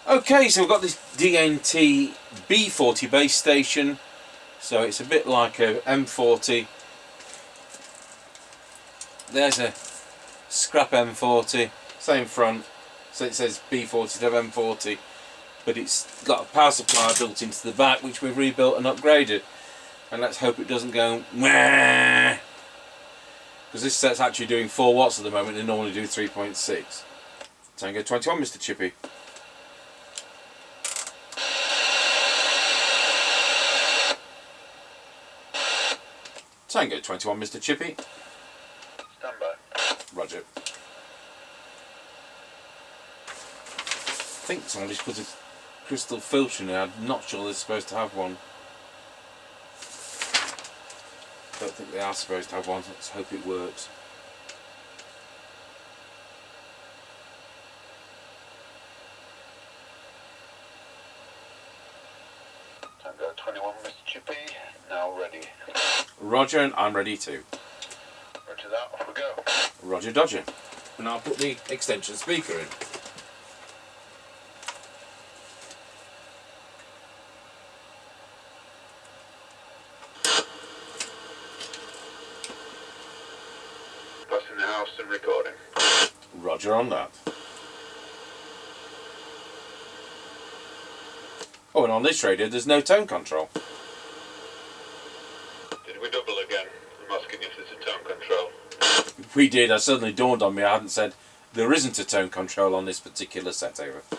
Okay, so we've got this DNT B40 base station, so it's a bit like a M40. There's a scrap M40, same front, so it says B40 instead of M40, but it's got a power supply built into the back which we've rebuilt and upgraded, and let's hope it doesn't go wah, because this set's actually doing 4 watts at the moment. They normally do 3.6. Tango 21, Mr. Chippie. Tango 21, Mr. Chippie. Stand by. Roger. I think somebody's put a crystal filter in there. I'm not sure they're supposed to have one. Don't think they are supposed to have one. Let's hope it works. Tango 21, Mr. Chippie, now ready. Roger, and I'm ready too. Roger that, off we go. Roger Dodger. And I'll put the extension speaker in. Passing the house and recording. Roger on that. Oh, and on this radio there's no tone control. Did we double again? I'm asking if there's a tone control. We did. It suddenly dawned on me I hadn't said there isn't a tone control on this particular set over. Yeah,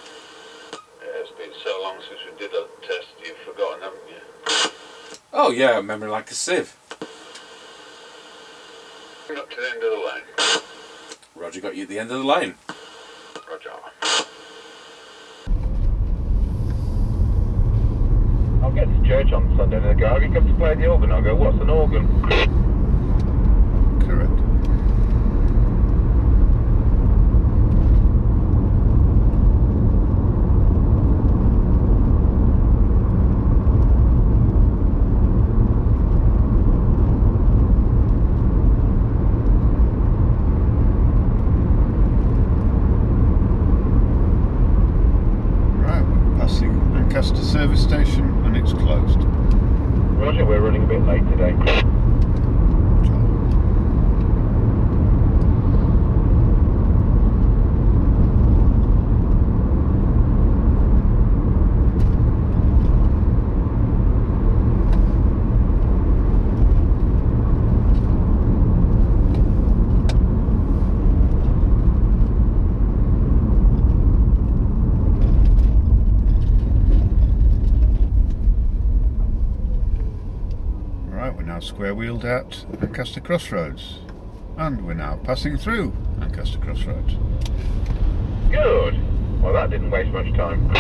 it's been so long since we did a test, you've forgotten, haven't you? Oh yeah, memory like a sieve. Coming up to the end of the line. Roger got you at the end of the line. Roger. I'll get to church on Sunday and they go, have you come to play the organ? I'll go, what's an organ? Correct. Right, we're passing Lancaster service station and it's closed. Roger, we're running a bit late today. Right, we're now square wheeled at Lancaster Crossroads. And we're now passing through Lancaster Crossroads. Good. Well, that didn't waste much time.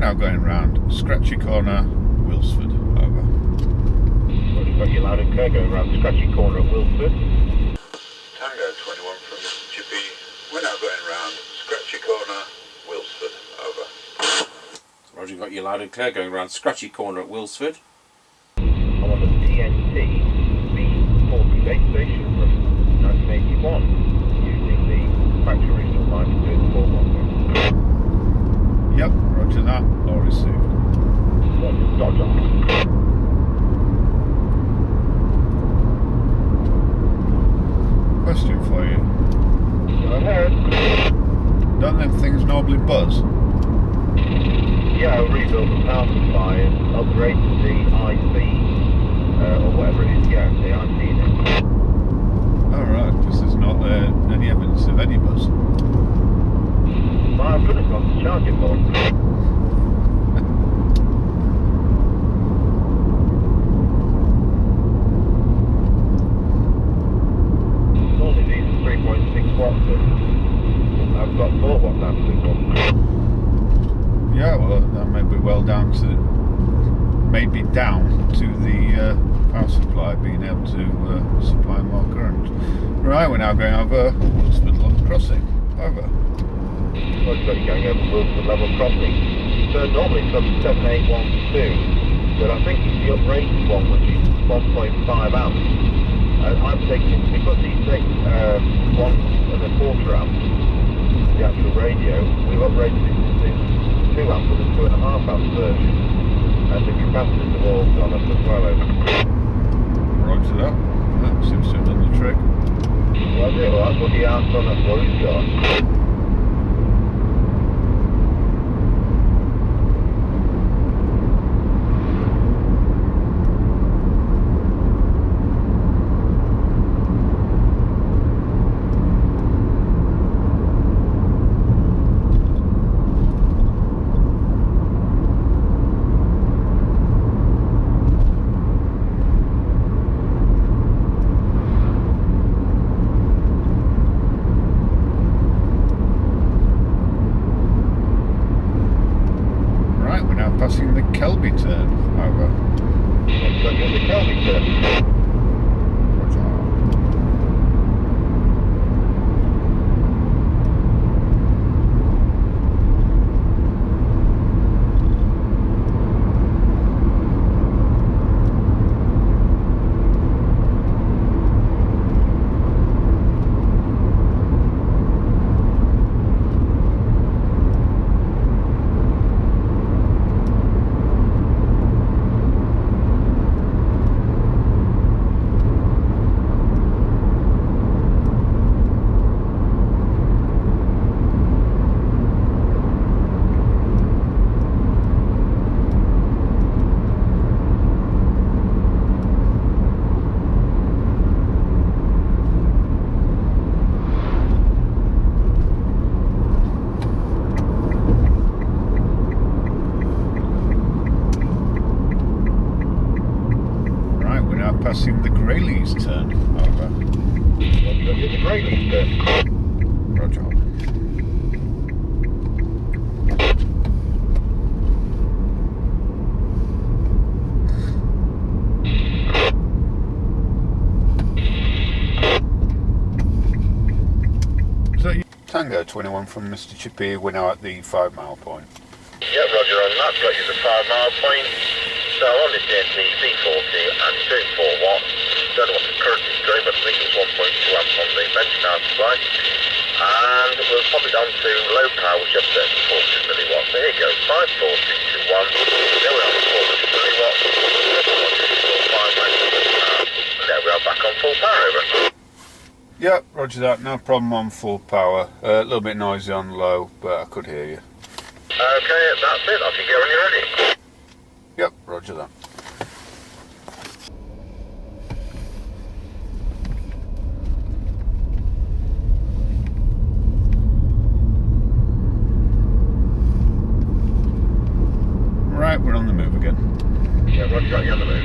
now going round Scratchy Corner, Wilsford. Over. Well, you've got your loud and clear going around Scratchy Corner at Wilford. Tango 21 from Chippie. We're now going round Scratchy Corner, Wilsford. Over. Roger, got you loud and clear going around Scratchy Corner at Wilsford. I'm on the DNT B40 base station from 1981, using the factory original 934 Yep, roger that, all received. Dodge on. Question for you. Go ahead. Don't them things normally buzz? Yeah, I rebuilt the power supply and upgraded the IC, or whatever it is, yeah, the IC in it. Alright, because there's not any evidence of any buzz. My goodness, what's the charging for? Normally these are 3.6 watts, but I've got 4 watts out of this one. Yeah, well, that may be well down to the power supply being able to supply more current. Right, we're now going over Wilsford Level Crossing. Over. Well, you've got you going over Wilford Level Crossing. So normally it's up to 7812, but I think it's the uprated one, which is 1.5 amps. I'm taking, because these take 1.25 amps, the actual radio, we've uprated it to 2 amps with a 2.5 amp version, and the capacitors have all gone up as well. Roger that. That seems to have done the trick. Well, that's what he asked on, that's what he's got. Passing the Kelby turn. Over. Looks like you're the Kelby turn. Roger. Passing the Grayleys turn. Over. Looks like you're the Grayleys turn. Roger. Is that you? Tango 21 from Mr. Chippie. We're now at the 5 mile point. Yeah, Roger, and that's got you the 5 mile point. So on this DNT B40 and it's doing 4 watts. Don't know what the current is doing, but I think it's 1.2 amps on the bench power supply. And we'll pop it on to low power, which is 40 milliwatts. So here you go, 5, 4, 3, 2, 1. There we are, 400 milliwatts. 5, and there we are, back on full power, over. Yep, roger that. No problem on full power. A little bit noisy on low, but I could hear you. Okay, that's it. Off you go when you're ready. Yep, roger that. Right, we're on the move again. Yeah, Roger, got you on the move.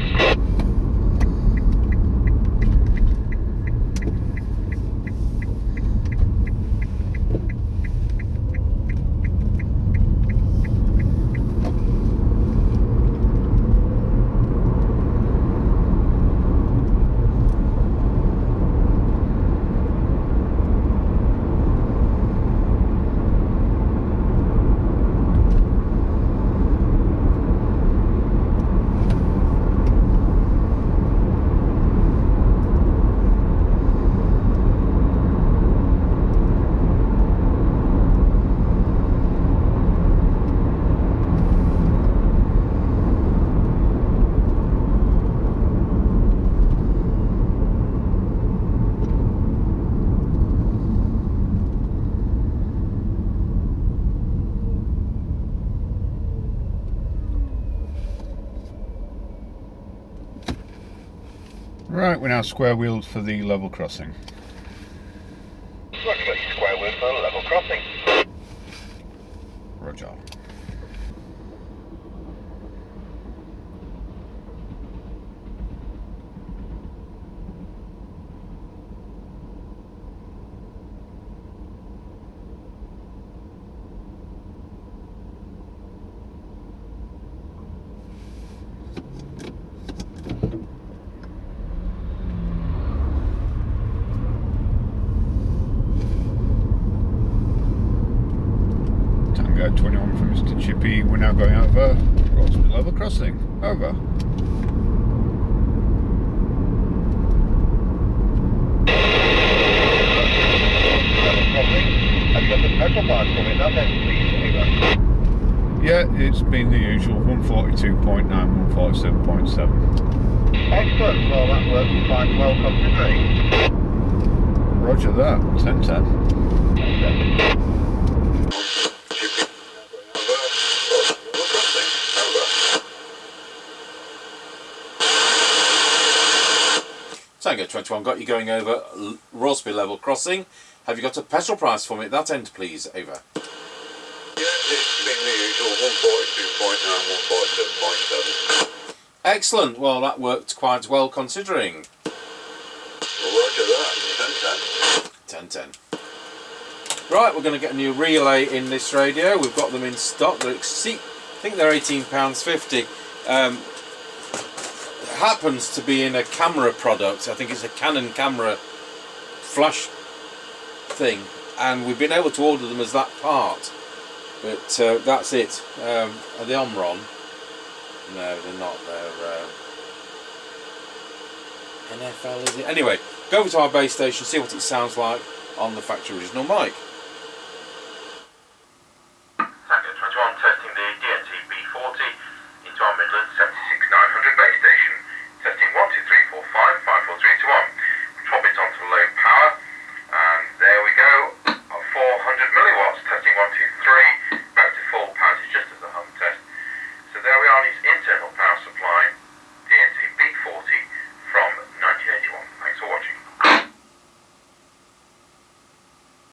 Right, we're now square wheeled for the level crossing. Roger, got you square wheel for level crossing. Roger. Tango 21 from Mr. Chippie. We're now going over Rossby level crossing. Over. Level crossing. Have you got the petrol bars coming? That then, please, over. Yeah, it's been the usual 142.9, 147.7. Excellent. Well, that works quite well considering. Roger that. 10-10. Tango 21 got you going over Rosby level crossing. Have you got a petrol price for me at that end, please? Over. Yeah, it's been the usual 142.9, 147.7. Excellent. Well, that worked quite well considering. Roger that, 10-10. 10-10. Right, we're going to get a new relay in this radio. We've got them in stock. I think they're £18.50. It happens to be in a camera product. I think it's a Canon camera flash thing, and we've been able to order them as that part. But that's it. Are they Omron? No, they're not. They're NFL, is it? Anyway, go over to our base station, see what it sounds like on the factory original mic. Tango 21 testing the DNT B40 into our Midland 76900 base station. Testing 1, 2, 3, 4, 5, 5, 4, 3, 2, 1. Drop it onto low power, and there we go. 400 milliwatts. Testing 1, 2, 3. Back to full power. It's just as a home test. So there we are on its internal power supply.